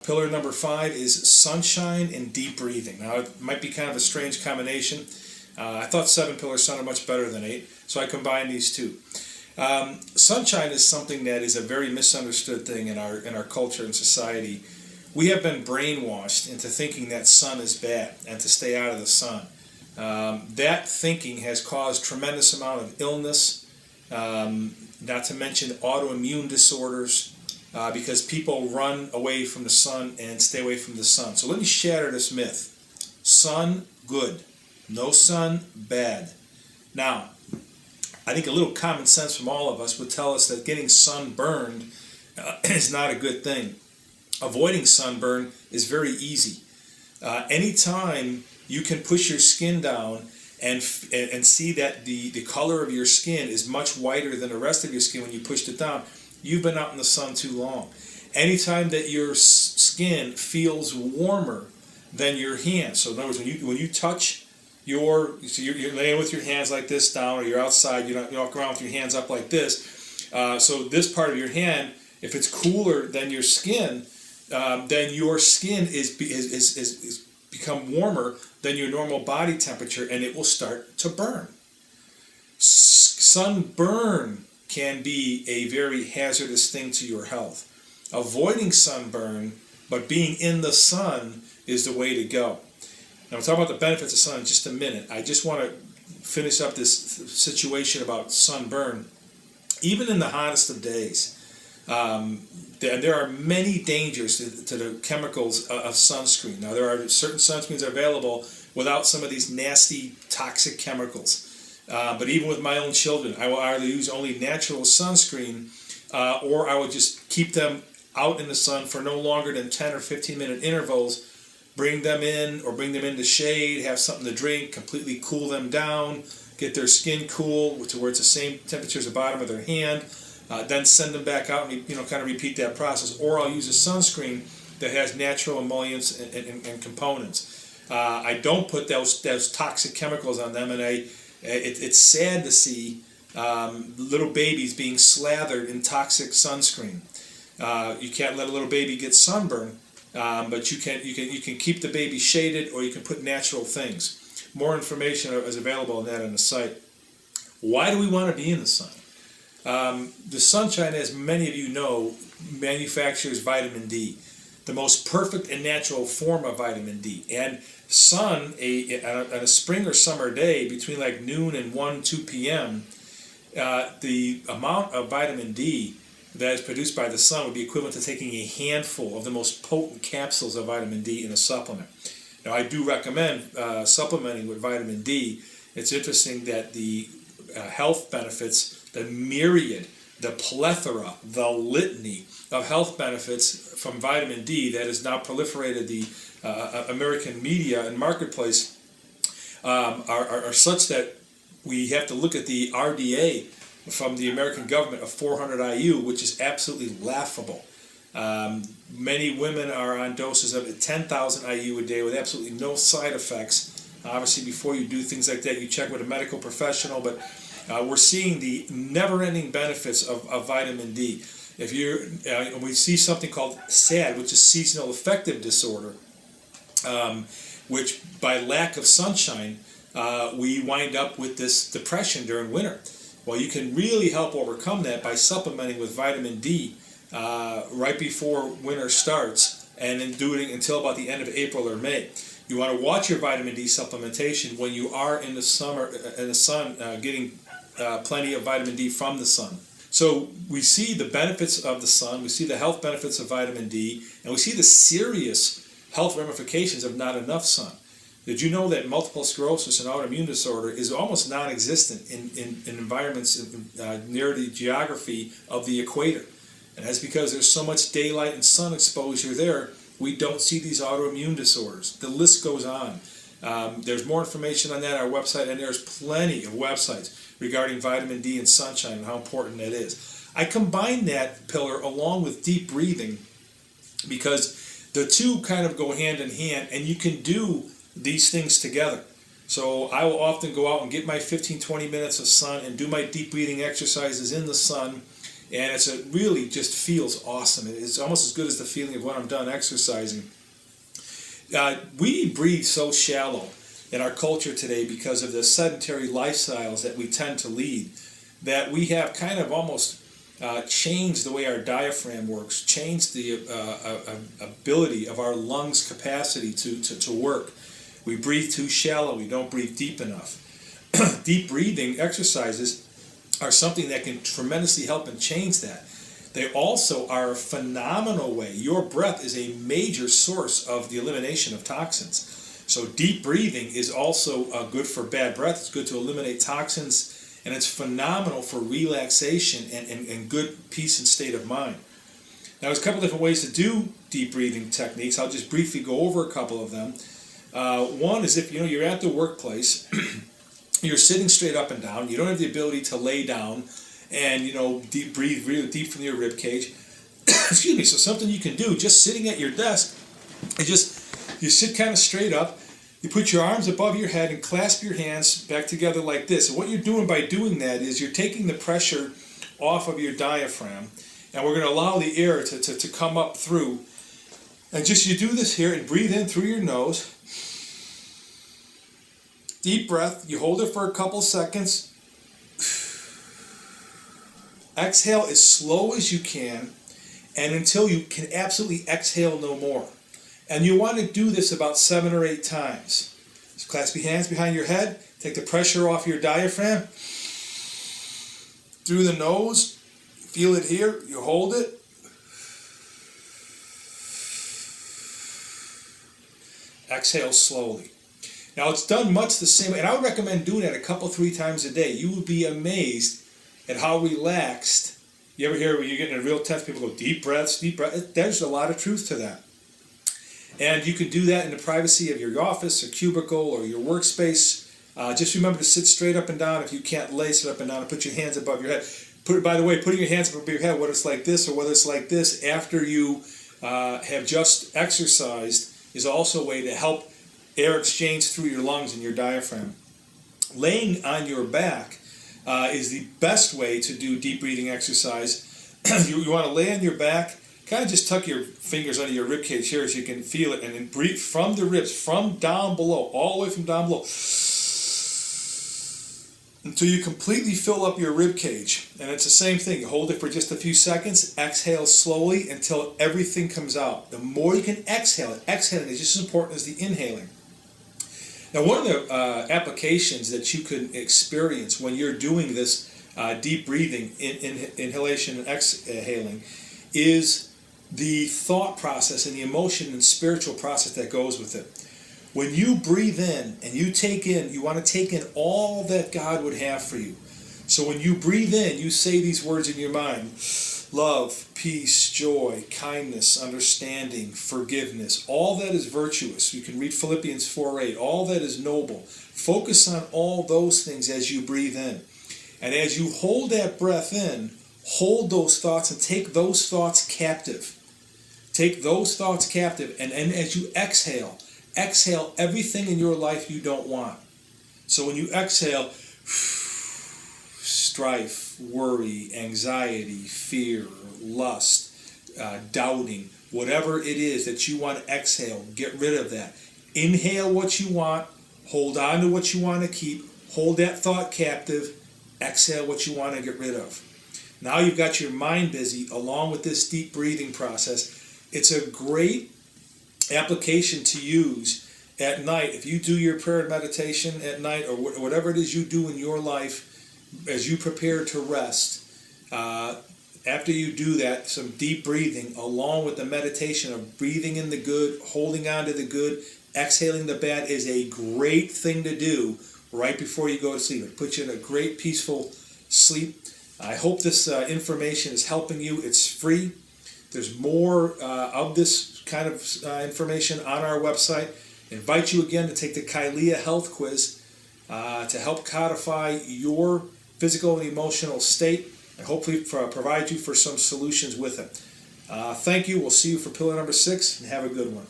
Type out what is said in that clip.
Pillar number 5 is sunshine and deep breathing. Now, it might be kind of a strange combination. I thought 7 pillars sounded much better than 8, so I combined these two. Sunshine is something that is a very misunderstood thing in our culture and society. We have been brainwashed into thinking that sun is bad and to stay out of the sun. That thinking has caused tremendous amount of illness, not to mention autoimmune disorders, because people run away from the sun and stay away from the sun. So let me shatter this myth. Sun, good. No sun, bad. Now, I think a little common sense from all of us would tell us that getting sunburned is not a good thing. Avoiding sunburn is very easy. Anytime you can push your skin down and see that the color of your skin is much whiter than the rest of your skin when you pushed it down, you've been out in the sun too long. Anytime that your skin feels warmer than your hands, so in other words, when you touch you're laying with your hands like this down, or you're outside, you walk around with your hands up like this. So this part of your hand, if it's cooler than your skin, then your skin is become warmer than your normal body temperature, and it will start to burn. Sunburn can be a very hazardous thing to your health. Avoiding sunburn, but being in the sun is the way to go. Now, we'll talk about the benefits of sun in just a minute. I just want to finish up this situation about sunburn. Even in the hottest of days, there are many dangers to the chemicals of sunscreen. Now, there are certain sunscreens available without some of these nasty, toxic chemicals. But even with my own children, I will either use only natural sunscreen, or I will just keep them out in the sun for no longer than 10 or 15-minute intervals. Bring them in or bring them into shade, have something to drink, completely cool them down, get their skin cool to where it's the same temperature as the bottom of their hand, then send them back out and kind of repeat that process. Or I'll use a sunscreen that has natural emollients and components. I don't put those toxic chemicals on them, and it's sad to see little babies being slathered in toxic sunscreen. You can't let a little baby get sunburn. But you can keep the baby shaded, or you can put natural things. More information is available on that on the site. Why do we want to be in the sun? The sunshine, as many of you know, manufactures vitamin D, the most perfect and natural form of vitamin D. And sun, on a spring or summer day between like noon and 2 p.m., the amount of vitamin D that is produced by the sun would be equivalent to taking a handful of the most potent capsules of vitamin D in a supplement. Now, I do recommend supplementing with vitamin D. It's interesting that the health benefits, the myriad, the plethora, the litany of health benefits from vitamin D that has now proliferated the American media and marketplace are such that we have to look at the RDA from the American government of 400 IU, which is absolutely laughable. Many women are on doses of 10,000 IU a day with absolutely no side effects. Obviously, before you do things like that, you check with a medical professional, but we're seeing the never-ending benefits of vitamin D. If we see something called SAD, which is seasonal affective disorder, which by lack of sunshine, we wind up with this depression during winter. Well, you can really help overcome that by supplementing with vitamin D right before winter starts, and then do it until about the end of April or May. You want to watch your vitamin D supplementation when you are in the summer, in the sun, getting plenty of vitamin D from the sun. So we see the benefits of the sun, we see the health benefits of vitamin D, and we see the serious health ramifications of not enough sun. Did you know that multiple sclerosis and autoimmune disorder is almost non-existent in environments near the geography of the equator? And that's because there's so much daylight and sun exposure there, we don't see these autoimmune disorders. The list goes on. There's more information on that on our website, and there's plenty of websites regarding vitamin D and sunshine and how important that is. I combine that pillar along with deep breathing because the two kind of go hand in hand, and you can do these things together. So I will often go out and get my 15-20 minutes of sun and do my deep breathing exercises in the sun, and really just feels awesome. It's almost as good as the feeling of when I'm done exercising. We breathe so shallow in our culture today because of the sedentary lifestyles that we tend to lead, that we have kind of almost changed the way our diaphragm works, changed the ability of our lungs' capacity to work. We breathe too shallow. We don't breathe deep enough. Deep breathing exercises are something that can tremendously help and change that. They also are a phenomenal way. Your breath is a major source of the elimination of toxins. So deep breathing is also good for bad breath. It's good to eliminate toxins, and it's phenomenal for relaxation and good peace and state of mind. Now, there's a couple different ways to do deep breathing techniques. I'll just briefly go over a couple of them. One is if you're at the workplace, you're sitting straight up and down. You don't have the ability to lay down and breathe really deep from your rib cage. Excuse me. So something you can do just sitting at your desk is you sit kind of straight up. You put your arms above your head and clasp your hands back together like this. And what you're doing by doing that is you're taking the pressure off of your diaphragm, and we're going to allow the air to come up through. And just you do this here and breathe in through your nose. Deep breath. You hold it for a couple seconds. Exhale as slow as you can, and until you can absolutely exhale no more. And you want to do this about 7 or 8 times. So clasp your hands behind your head. Take the pressure off your diaphragm. Through the nose. Feel it here. You hold it. Exhale slowly. Now it's done much the same way, and I would recommend doing that 2-3 times a day. You would be amazed at how relaxed. You ever hear when you're getting a real tense, people go, deep breaths, deep breath. There's a lot of truth to that. And you can do that in the privacy of your office or cubicle or your workspace. Just remember to sit straight up and down. If you can't lay, sit up and down and put your hands above your head. By the way, putting your hands above your head, whether it's like this or whether it's like this, after you have just exercised, is also a way to help air exchange through your lungs and your diaphragm. Laying on your back is the best way to do deep breathing exercise. You want to lay on your back, kind of just tuck your fingers under your rib cage here so you can feel it, and then breathe from the ribs, from down below, all the way from down below, until you completely fill up your rib cage. And it's the same thing. You hold it for just a few seconds, exhale slowly until everything comes out. The more you can exhale, exhaling is just as important as the inhaling. Now, one of the applications that you can experience when you're doing this deep breathing, inhalation and exhaling, is the thought process and the emotion and spiritual process that goes with it. When you breathe in and you take in, you want to take in all that God would have for you. So when you breathe in, you say these words in your mind: love, peace, joy, kindness, understanding, forgiveness, all that is virtuous. You can read Philippians 4:8, all that is noble. Focus on all those things as you breathe in. And as you hold that breath in, hold those thoughts and take those thoughts captive. Take those thoughts captive, and as you exhale everything in your life you don't want. So when you exhale, strife, worry, anxiety, fear, lust, doubting, whatever it is that you want to exhale, get rid of that. Inhale what you want, hold on to what you want to keep, hold that thought captive, exhale what you want to get rid of. Now you've got your mind busy along with this deep breathing process. It's a great application to use at night. If you do your prayer and meditation at night, or whatever it is you do in your life as you prepare to rest, after you do that, some deep breathing along with the meditation of breathing in the good, holding on to the good, exhaling the bad, is a great thing to do right before you go to sleep. It puts you in a great peaceful sleep. I hope this information is helping you. It's free. There's more of this kind of information on our website. I invite you again to take the Kylea Health Quiz to help codify your physical and emotional state, and hopefully provide you for some solutions with it. Thank you. We'll see you for pillar number 6, and have a good one.